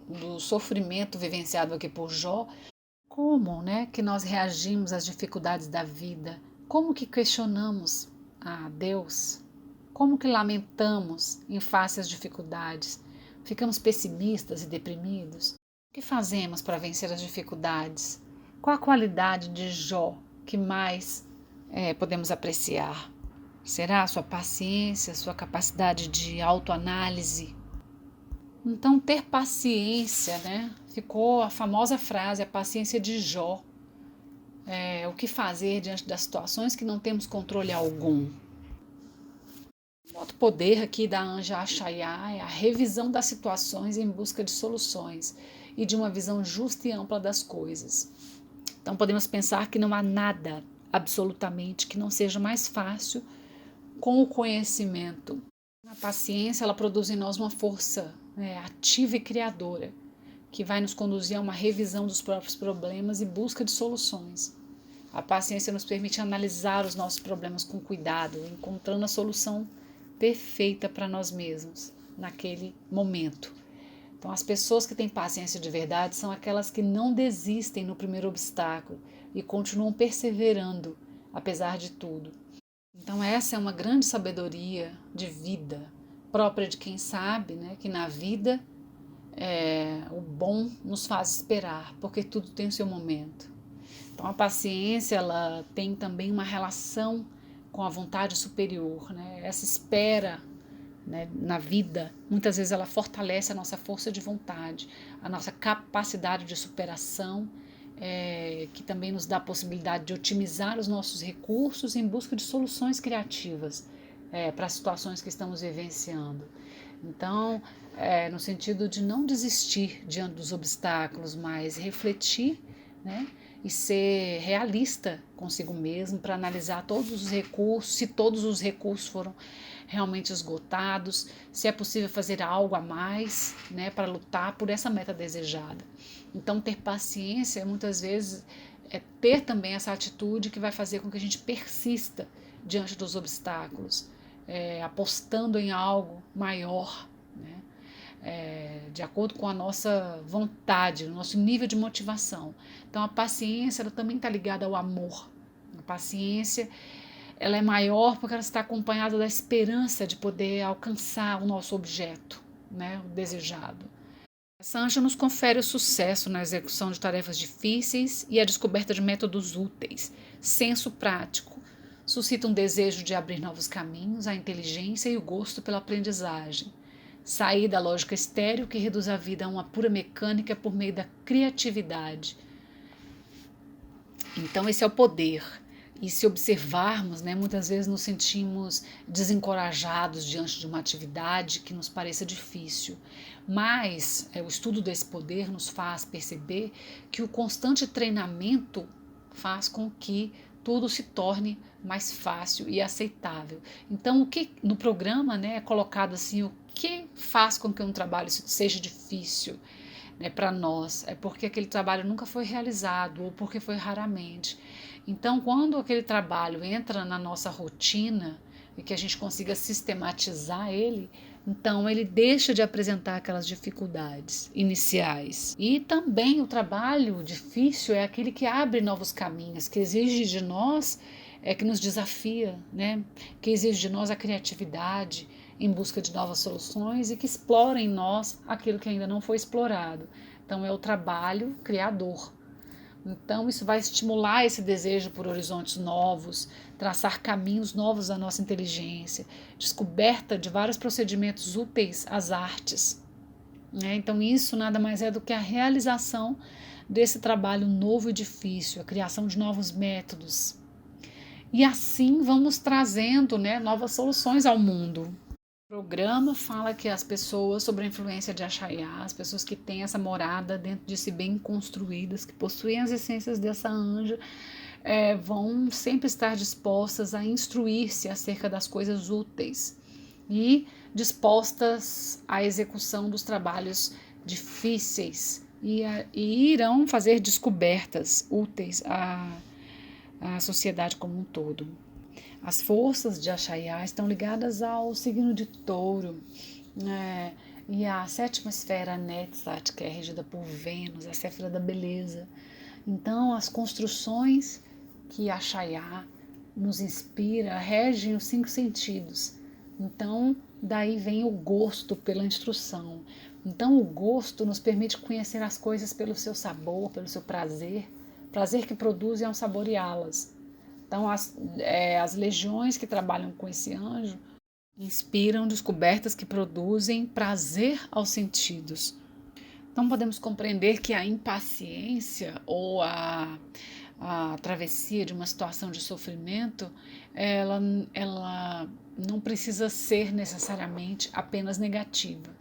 A: do sofrimento vivenciado aqui por Jó, como, né, que nós reagimos às dificuldades da vida, como que questionamos a Deus, como que lamentamos em face às dificuldades, ficamos pessimistas e deprimidos. O que fazemos para vencer as dificuldades? Qual a qualidade de Jó que mais podemos apreciar? Será a sua paciência, sua capacidade de autoanálise? Então, ter paciência, né? Ficou a famosa frase, a paciência de Jó. O que fazer diante das situações que não temos controle algum? Outro poder aqui da Anja Achaiá é a revisão das situações em busca de soluções e de uma visão justa e ampla das coisas. Então podemos pensar que não há nada, absolutamente, que não seja mais fácil com o conhecimento. A paciência, ela produz em nós uma força ativa e criadora, que vai nos conduzir a uma revisão dos próprios problemas e busca de soluções. A paciência nos permite analisar os nossos problemas com cuidado, encontrando a solução perfeita para nós mesmos naquele momento. Então, as pessoas que têm paciência de verdade são aquelas que não desistem no primeiro obstáculo e continuam perseverando, apesar de tudo. Então, essa é uma grande sabedoria de vida, própria de quem sabe, né, que na vida o bom nos faz esperar, porque tudo tem o seu momento. Então, a paciência, ela tem também uma relação com a vontade superior, né? Essa espera, né, na vida, muitas vezes ela fortalece a nossa força de vontade, a nossa capacidade de superação, que também nos dá a possibilidade de otimizar os nossos recursos em busca de soluções criativas para as situações que estamos vivenciando. Então, no sentido de não desistir diante dos obstáculos, mas refletir, né, e ser realista consigo mesmo para analisar todos os recursos, se todos os recursos foram realmente esgotados, se é possível fazer algo a mais, né, para lutar por essa meta desejada. Então, ter paciência, muitas vezes, é ter também essa atitude que vai fazer com que a gente persista diante dos obstáculos, apostando em algo maior, né? De acordo com a nossa vontade, o nosso nível de motivação. Então, a paciência ela também está ligada ao amor. A paciência ela é maior porque ela está acompanhada da esperança de poder alcançar o nosso objeto, né, o desejado. Essa anja nos confere o sucesso na execução de tarefas difíceis e a descoberta de métodos úteis, senso prático, suscita um desejo de abrir novos caminhos, a inteligência e o gosto pela aprendizagem. Sair da lógica estéril que reduz a vida a uma pura mecânica por meio da criatividade. Então esse é o poder. E se observarmos, né, muitas vezes nos sentimos desencorajados diante de uma atividade que nos pareça difícil. Mas o estudo desse poder nos faz perceber que o constante treinamento faz com que tudo se torne mais fácil e aceitável. Então, o que no programa, né, é colocado assim, o que faz com que um trabalho seja difícil, né, para nós? É porque aquele trabalho nunca foi realizado ou porque foi raramente. Então, quando aquele trabalho entra na nossa rotina e que a gente consiga sistematizar ele, então ele deixa de apresentar aquelas dificuldades iniciais. E também o trabalho difícil é aquele que abre novos caminhos, que exige de nós, que nos desafia, né? Que exige de nós a criatividade em busca de novas soluções e que explora em nós aquilo que ainda não foi explorado. Então é o trabalho criador. Então, isso vai estimular esse desejo por horizontes novos, traçar caminhos novos à nossa inteligência, descoberta de vários procedimentos úteis às artes, né? Então, isso nada mais é do que a realização desse trabalho novo e difícil, a criação de novos métodos. E assim vamos trazendo, né, novas soluções ao mundo. O programa fala que as pessoas, sob a influência de Axaiá, as pessoas que têm essa morada dentro de si bem construídas, que possuem as essências dessa anja, vão sempre estar dispostas a instruir-se acerca das coisas úteis e dispostas à execução dos trabalhos difíceis e irão fazer descobertas úteis à sociedade como um todo. As forças de Axaiá estão ligadas ao signo de Touro, né? E a sétima esfera Netzat, que é regida por Vênus, a esfera da beleza. Então, as construções que Axaiá nos inspira regem os 5 sentidos. Então, daí vem o gosto pela instrução. Então, o gosto nos permite conhecer as coisas pelo seu sabor, pelo seu prazer. Prazer que produz é um saboreá-las. Então, as legiões que trabalham com esse anjo inspiram descobertas que produzem prazer aos sentidos. Então, podemos compreender que a impaciência ou a travessia de uma situação de sofrimento, ela não precisa ser necessariamente apenas negativa.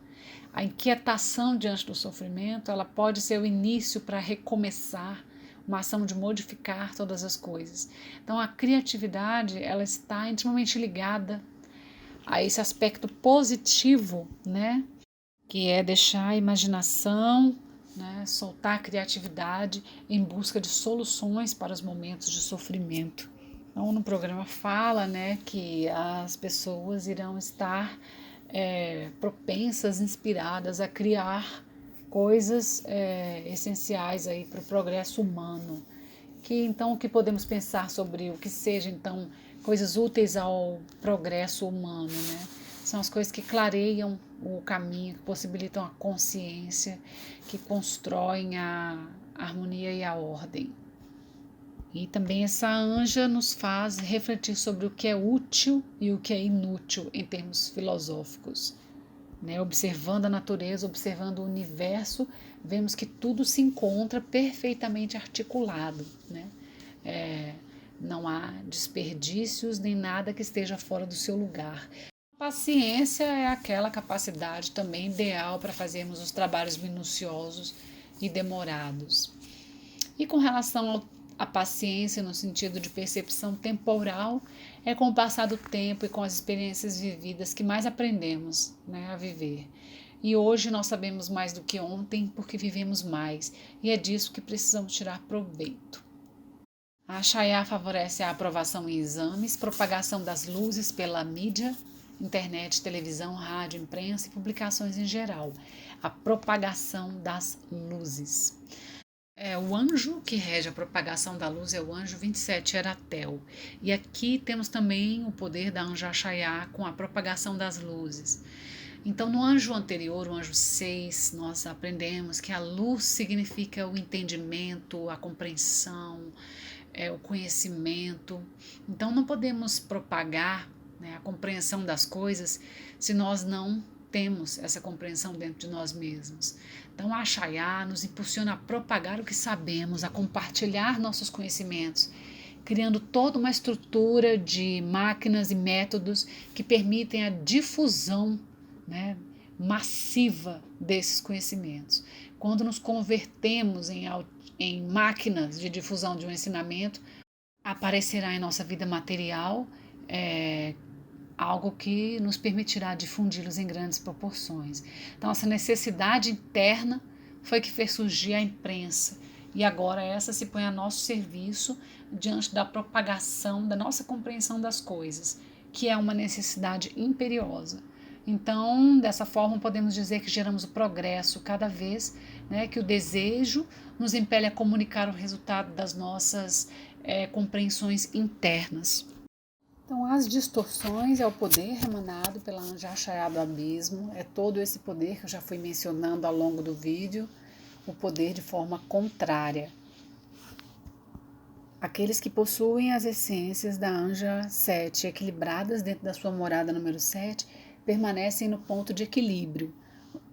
A: A inquietação diante do sofrimento, ela pode ser o início para recomeçar, uma ação de modificar todas as coisas. Então, a criatividade, ela está intimamente ligada a esse aspecto positivo, né? Que é deixar a imaginação, né? Soltar a criatividade em busca de soluções para os momentos de sofrimento. Então, no programa fala, né, que as pessoas irão estar propensas, inspiradas a criar coisas essenciais aí para o progresso humano. Então, o que podemos pensar sobre o que seja, então, coisas úteis ao progresso humano, né? São as coisas que clareiam o caminho, que possibilitam a consciência, que constroem a harmonia e a ordem. E também essa anja nos faz refletir sobre o que é útil e o que é inútil em termos filosóficos. Né? Observando a natureza, observando o universo, vemos que tudo se encontra perfeitamente articulado. Né? Não há desperdícios nem nada que esteja fora do seu lugar. A paciência é aquela capacidade também ideal para fazermos os trabalhos minuciosos e demorados. E com relação à paciência no sentido de percepção temporal, é com o passar do tempo e com as experiências vividas que mais aprendemos, né, a viver. E hoje nós sabemos mais do que ontem porque vivemos mais, e é disso que precisamos tirar proveito. A Axaiá favorece a aprovação em exames, propagação das luzes pela mídia, internet, televisão, rádio, imprensa e publicações em geral. A propagação das luzes. O anjo que rege a propagação da luz é o anjo 27 Eratel. E aqui temos também o poder da anja Axaiá com a propagação das luzes. Então, no anjo anterior, o anjo 6, nós aprendemos que a luz significa o entendimento, a compreensão, o conhecimento. Então, não podemos propagar, né, a compreensão das coisas se nós não temos essa compreensão dentro de nós mesmos. Então, a Axaiá nos impulsiona a propagar o que sabemos, a compartilhar nossos conhecimentos, criando toda uma estrutura de máquinas e métodos que permitem a difusão, né, massiva desses conhecimentos. Quando nos convertemos em máquinas de difusão de um ensinamento, aparecerá em nossa vida material algo que nos permitirá difundi-los em grandes proporções. Então, essa necessidade interna foi que fez surgir a imprensa, e agora essa se põe a nosso serviço diante da propagação da nossa compreensão das coisas, que é uma necessidade imperiosa. Então, dessa forma, podemos dizer que geramos o progresso cada vez, né, que o desejo nos impele a comunicar o resultado das nossas compreensões internas. Então, as distorções é o poder emanado pela anja Axaiá do abismo, é todo esse poder que eu já fui mencionando ao longo do vídeo, o poder de forma contrária. Aqueles que possuem as essências da anja 7 equilibradas dentro da sua morada número 7 permanecem no ponto de equilíbrio.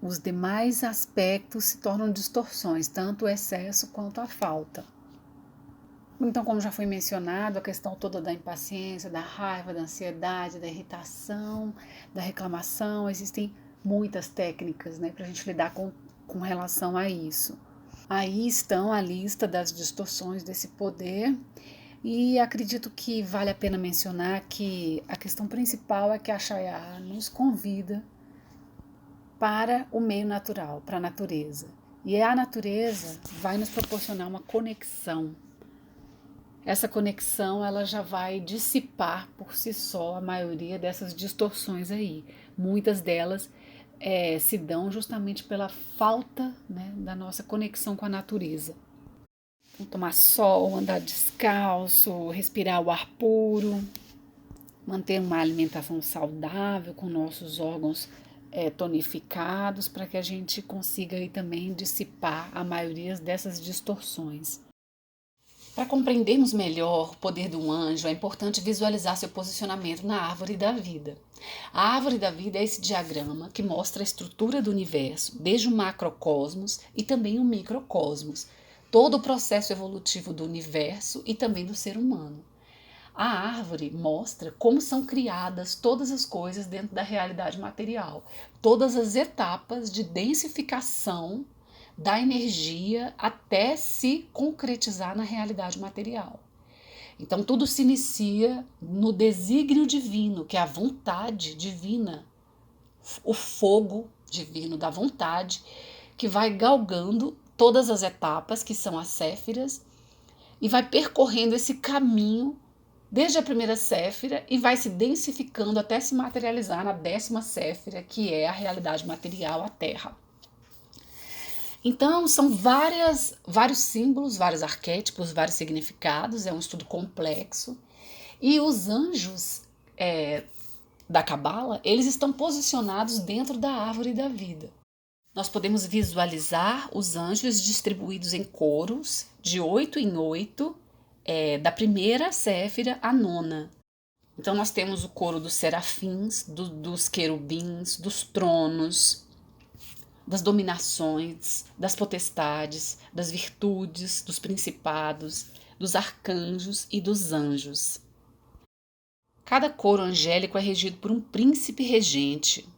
A: Os demais aspectos se tornam distorções, tanto o excesso quanto a falta. Então, como já foi mencionado, a questão toda da impaciência, da raiva, da ansiedade, da irritação, da reclamação, existem muitas técnicas, né, para a gente lidar com relação a isso. Aí estão a lista das distorções desse poder, e acredito que vale a pena mencionar que a questão principal é que a Shaya nos convida para o meio natural, para a natureza. E a natureza vai nos proporcionar uma conexão. Essa conexão ela já vai dissipar por si só a maioria dessas distorções aí. Muitas delas se dão justamente pela falta, né, da nossa conexão com a natureza. Então, tomar sol, andar descalço, respirar o ar puro, manter uma alimentação saudável com nossos órgãos tonificados para que a gente consiga aí também dissipar a maioria dessas distorções. Para compreendermos melhor o poder do anjo, é importante visualizar seu posicionamento na árvore da vida. A árvore da vida é esse diagrama que mostra a estrutura do universo, desde o macrocosmos e também o microcosmos, todo o processo evolutivo do universo e também do ser humano. A árvore mostra como são criadas todas as coisas dentro da realidade material, todas as etapas de densificação da energia até se concretizar na realidade material. Então tudo se inicia no desígnio divino, que é a vontade divina, o fogo divino da vontade, que vai galgando todas as etapas, que são as séfiras, e vai percorrendo esse caminho desde a primeira séfira e vai se densificando até se materializar na 10ª séfira, que é a realidade material, a Terra. Então, são vários símbolos, vários arquétipos, vários significados, é um estudo complexo. E os anjos da Cabala, eles estão posicionados dentro da árvore da vida. Nós podemos visualizar os anjos distribuídos em coros, de 8 em 8, da primeira séfira à 9ª. Então, nós temos o coro dos serafins, dos querubins, dos tronos, das dominações, das potestades, das virtudes, dos principados, dos arcanjos e dos anjos. Cada coro angélico é regido por um príncipe regente.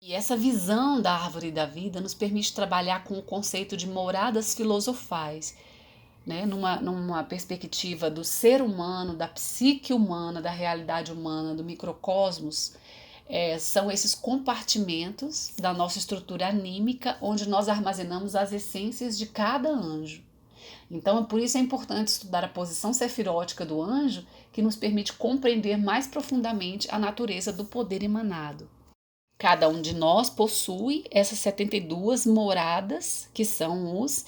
A: E essa visão da árvore da vida nos permite trabalhar com o conceito de moradas filosofais, né? Numa perspectiva do ser humano, da psique humana, da realidade humana, do microcosmos. São esses compartimentos da nossa estrutura anímica onde nós armazenamos as essências de cada anjo. Então, por isso é importante estudar a posição sefirótica do anjo, que nos permite compreender mais profundamente a natureza do poder emanado. Cada um de nós possui essas 72 moradas, que são os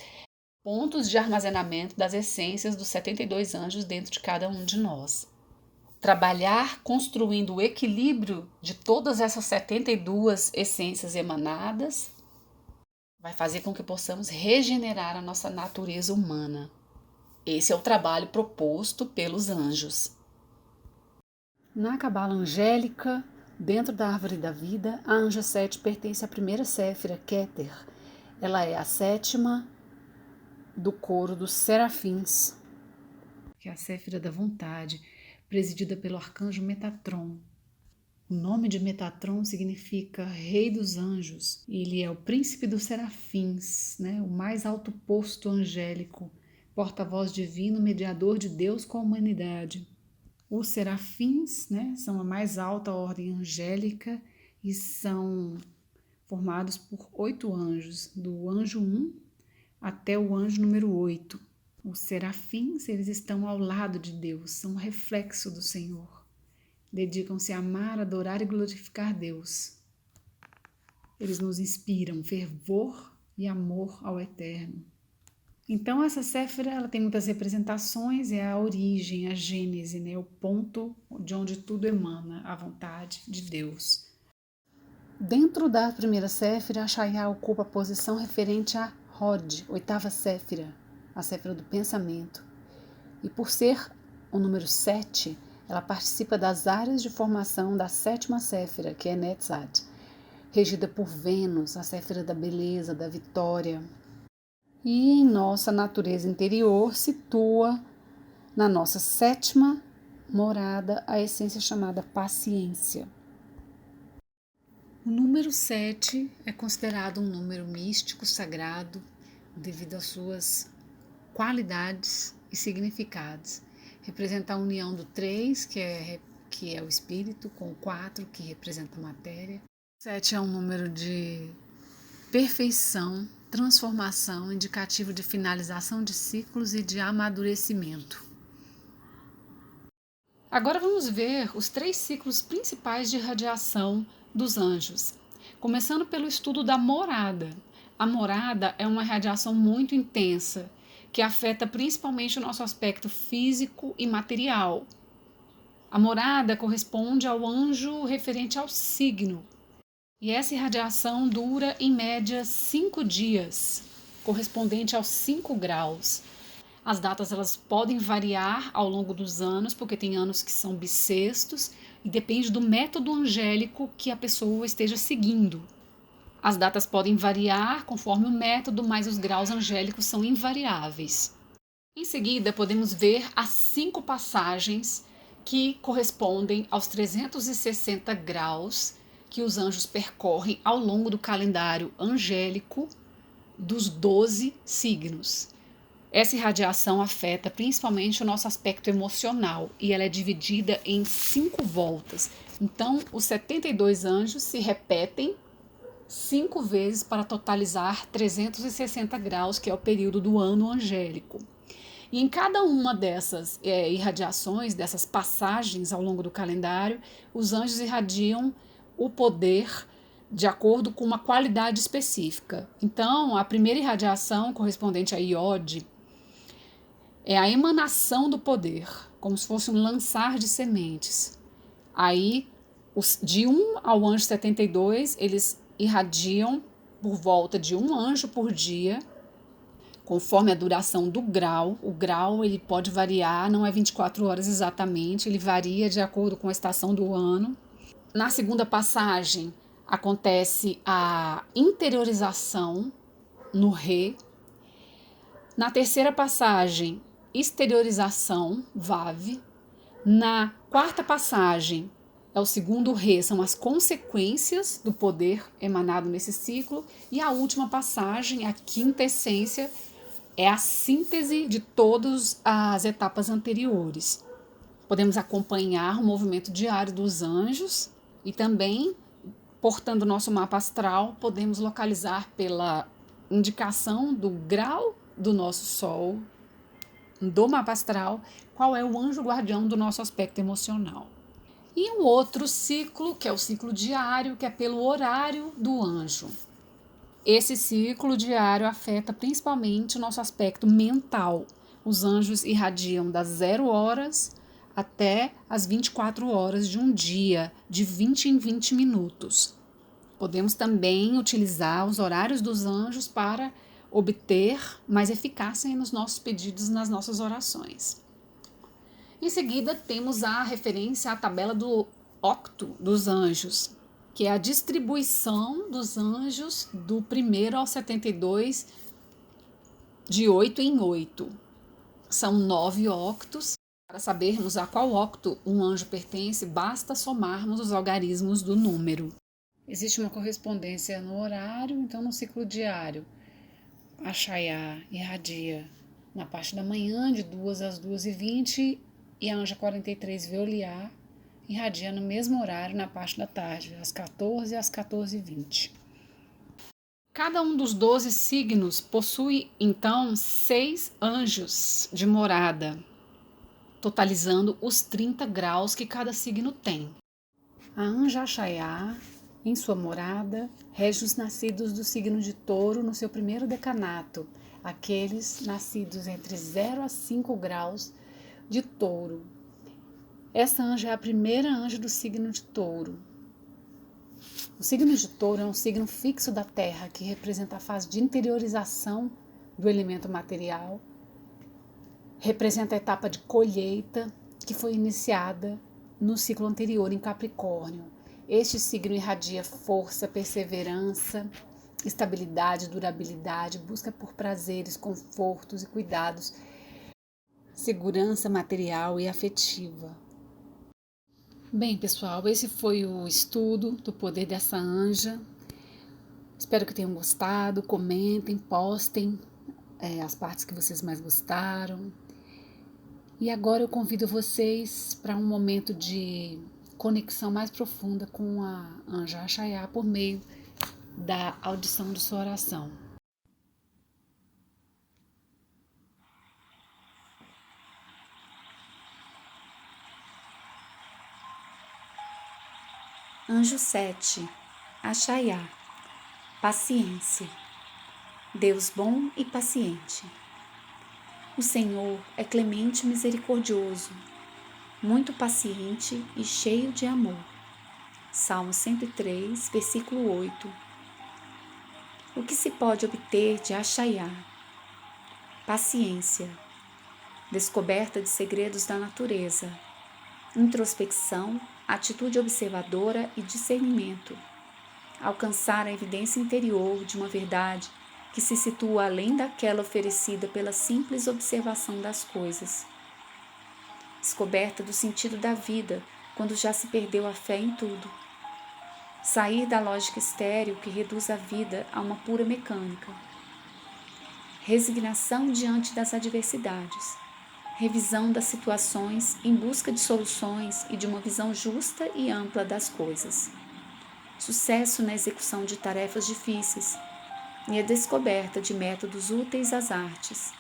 A: pontos de armazenamento das essências dos 72 anjos dentro de cada um de nós. Trabalhar construindo o equilíbrio de todas essas 72 essências emanadas vai fazer com que possamos regenerar a nossa natureza humana. Esse é o trabalho proposto pelos anjos. Na Cabala angélica, dentro da árvore da vida, a anja 7 pertence à primeira séfira, Keter. Ela é a 7ª do coro dos serafins, que é a séfira da vontade, presidida pelo arcanjo Metatron. O nome de Metatron significa Rei dos Anjos. Ele é o príncipe dos serafins, né? O mais alto posto angélico, porta-voz divino, mediador de Deus com a humanidade. Os serafins, né, são a mais alta ordem angélica e são formados por 8 anjos, do anjo 1 até o anjo número 8. Os serafins, eles estão ao lado de Deus, são um reflexo do Senhor. Dedicam-se a amar, adorar e glorificar Deus. Eles nos inspiram fervor e amor ao eterno. Então, essa séfira ela tem muitas representações, é a origem, a gênese, né? O ponto de onde tudo emana, a vontade de Deus. Dentro da primeira séfira, a Shaya ocupa a posição referente a Hod, 8ª séfira, a séfira do pensamento. E por ser o número 7, ela participa das áreas de formação da sétima séfira, que é Netzat, regida por Vênus, a séfira da beleza, da vitória. E em nossa natureza interior situa na nossa sétima morada a essência chamada paciência. O número 7 é considerado um número místico, sagrado, devido às suas qualidades e significados. Representa a união do 3, que é o espírito, com o 4, que representa a matéria. O 7 é um número de perfeição, transformação, indicativo de finalização de ciclos e de amadurecimento. Agora vamos ver os 3 ciclos principais de radiação dos anjos, começando pelo estudo da morada. A morada é uma radiação muito intensa, que afeta principalmente o nosso aspecto físico e material. A morada corresponde ao anjo referente ao signo, e essa irradiação dura em média 5 dias, correspondente aos 5 graus. As datas elas podem variar ao longo dos anos, porque tem anos que são bissextos, e depende do método angélico que a pessoa esteja seguindo. As datas podem variar conforme o método, mas os graus angélicos são invariáveis. Em seguida, podemos ver as 5 passagens que correspondem aos 360 graus que os anjos percorrem ao longo do calendário angélico dos 12 signos. Essa irradiação afeta principalmente o nosso aspecto emocional e ela é dividida em 5 voltas. Então, os 72 anjos se repetem 5 vezes para totalizar 360 graus, que é o período do ano angélico. E em cada uma dessas irradiações, dessas passagens ao longo do calendário, os anjos irradiam o poder de acordo com uma qualidade específica. Então, a primeira irradiação, correspondente a Iod, é a emanação do poder, como se fosse um lançar de sementes. Aí, de 1 ao anjo 72, eles irradiam por volta de um anjo por dia, conforme a duração do grau. O grau ele pode variar, não é 24 horas exatamente, ele varia de acordo com a estação do ano. Na segunda passagem, acontece a interiorização no Rê. Na terceira passagem, exteriorização, Vav. Na quarta passagem, é o segundo Rê, são as consequências do poder emanado nesse ciclo. E a última passagem, a quinta essência, é a síntese de todas as etapas anteriores. Podemos acompanhar o movimento diário dos anjos e também, portando o nosso mapa astral, podemos localizar pela indicação do grau do nosso Sol, do mapa astral, qual é o anjo guardião do nosso aspecto emocional. E um outro ciclo, que é o ciclo diário, que é pelo horário do anjo. Esse ciclo diário afeta principalmente o nosso aspecto mental. Os anjos irradiam das 0 horas até as 24 horas de um dia, de 20 em 20 minutos. Podemos também utilizar os horários dos anjos para obter mais eficácia nos nossos pedidos, nas nossas orações. Em seguida, temos a referência à tabela do octo dos anjos, que é a distribuição dos anjos do 1º ao 72, de 8 em 8. São 9 octos. Para sabermos a qual octo um anjo pertence, basta somarmos os algarismos do número. Existe uma correspondência no horário, então no ciclo diário. A Shaiá irradia na parte da manhã, de 2 às 2h20, e a anja 43 Veoliá irradia no mesmo horário na parte da tarde, às 14 às 14h20. Cada um dos 12 signos possui, então, 6 anjos de morada, totalizando os 30 graus que cada signo tem. A anja Shaiá, em sua morada, rege os nascidos do signo de Touro no seu primeiro decanato, aqueles nascidos entre 0 a 5 graus de Touro. Essa anja é a primeira anja do signo de Touro. O signo de Touro é um signo fixo da Terra, que representa a fase de interiorização do elemento material representa a etapa de colheita que foi iniciada no ciclo anterior em Capricórnio. Este signo irradia força, perseverança, estabilidade, durabilidade, busca por prazeres, confortos e cuidados, segurança material e afetiva. Bem, pessoal, esse foi o estudo do poder dessa anja. Espero que tenham gostado. Comentem, postem as partes que vocês mais gostaram. E agora eu convido vocês para um momento de conexão mais profunda com a anja Achaiá por meio da audição de sua oração.
B: Anjo 7, Achaiá, paciência. Deus bom e paciente. O Senhor é clemente e misericordioso, muito paciente e cheio de amor. Salmo 103, versículo 8. O que se pode obter de Achaiá? Paciência, descoberta de segredos da natureza, introspecção, atitude observadora e discernimento. Alcançar a evidência interior de uma verdade que se situa além daquela oferecida pela simples observação das coisas. Descoberta do sentido da vida quando já se perdeu a fé em tudo. Sair da lógica estéril que reduz a vida a uma pura mecânica. Resignação diante das adversidades. Revisão das situações em busca de soluções e de uma visão justa e ampla das coisas. Sucesso na execução de tarefas difíceis e a descoberta de métodos úteis às artes.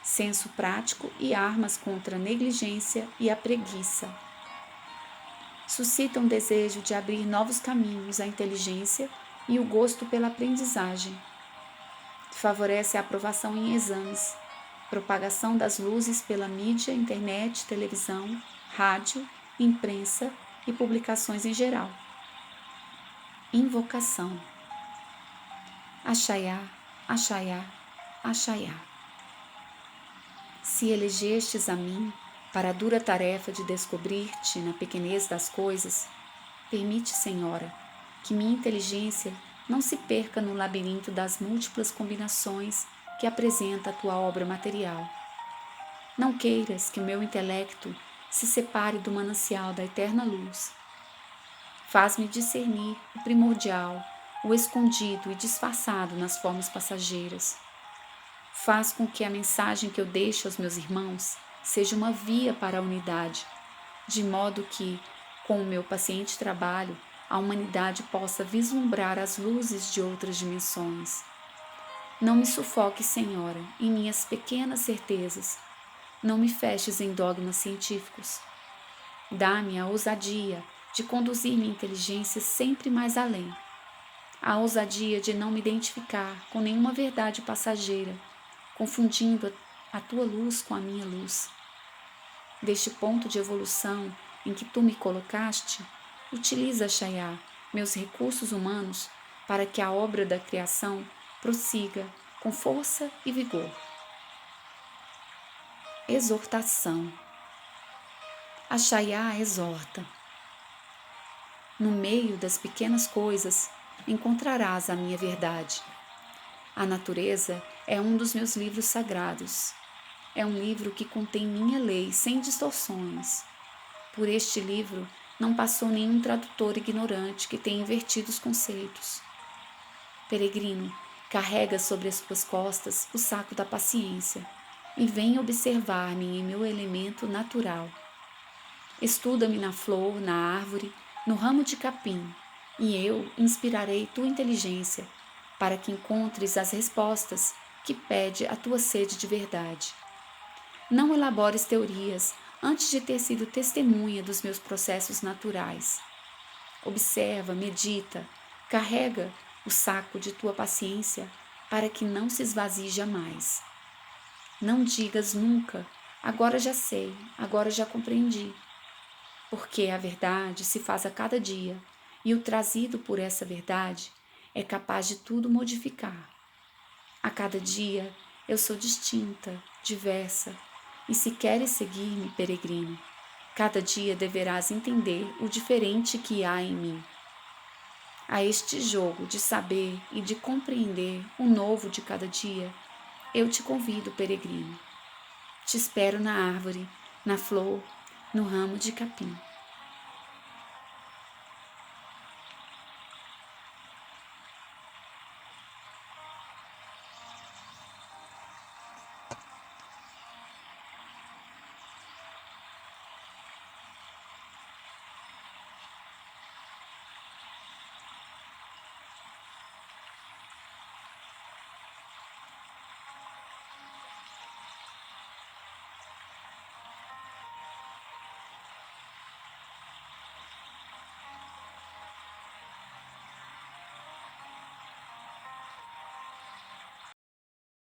B: Senso prático e armas contra a negligência e a preguiça. Suscita um desejo de abrir novos caminhos à inteligência e o gosto pela aprendizagem. Favorece a aprovação em exames, propagação das luzes pela mídia, internet, televisão, rádio, imprensa e publicações em geral. Invocação. Achaiá, Achaiá, Achaiá. Se elegestes a mim para a dura tarefa de descobrir-te na pequenez das coisas, permite, Senhora, que minha inteligência não se perca no labirinto das múltiplas combinações que apresenta a tua obra material. Não queiras que o meu intelecto se separe do manancial da eterna luz. Faz-me discernir o primordial, o escondido e disfarçado nas formas passageiras. Faz com que a mensagem que eu deixo aos meus irmãos seja uma via para a unidade, de modo que, com o meu paciente trabalho, a humanidade possa vislumbrar as luzes de outras dimensões. Não me sufoques, Senhora, em minhas pequenas certezas. Não me feches em dogmas científicos. Dá-me a ousadia de conduzir minha inteligência sempre mais além. A ousadia de não me identificar com nenhuma verdade passageira, confundindo a tua luz com a minha luz. Deste ponto de evolução em que tu me colocaste, utiliza, Achaiá, meus recursos humanos para que a obra da criação prossiga com força e vigor. Exortação. Achaiá exorta. No meio das pequenas coisas encontrarás a minha verdade. A natureza é um dos meus livros sagrados. É um livro que contém minha lei sem distorções. Por este livro não passou nenhum tradutor ignorante que tenha invertido os conceitos. Peregrino, carrega sobre as tuas costas o saco da paciência e vem observar-me em meu elemento natural. Estuda-me na flor, na árvore, no ramo de capim, e eu inspirarei tua inteligência para que encontres as respostas que pede a tua sede de verdade. Não elabores teorias antes de ter sido testemunha dos meus processos naturais. Observa, medita, carrega o saco de tua paciência para que não se esvazie jamais. Não digas nunca, agora já sei, agora já compreendi, porque a verdade se faz a cada dia e o trazido por essa verdade é capaz de tudo modificar. A cada dia eu sou distinta, diversa, E se queres seguir-me, peregrino, cada dia deverás entender o diferente que há em mim. A este jogo de saber e de compreender o novo de cada dia, eu te convido, peregrino. Te espero na árvore, na flor, no ramo de capim.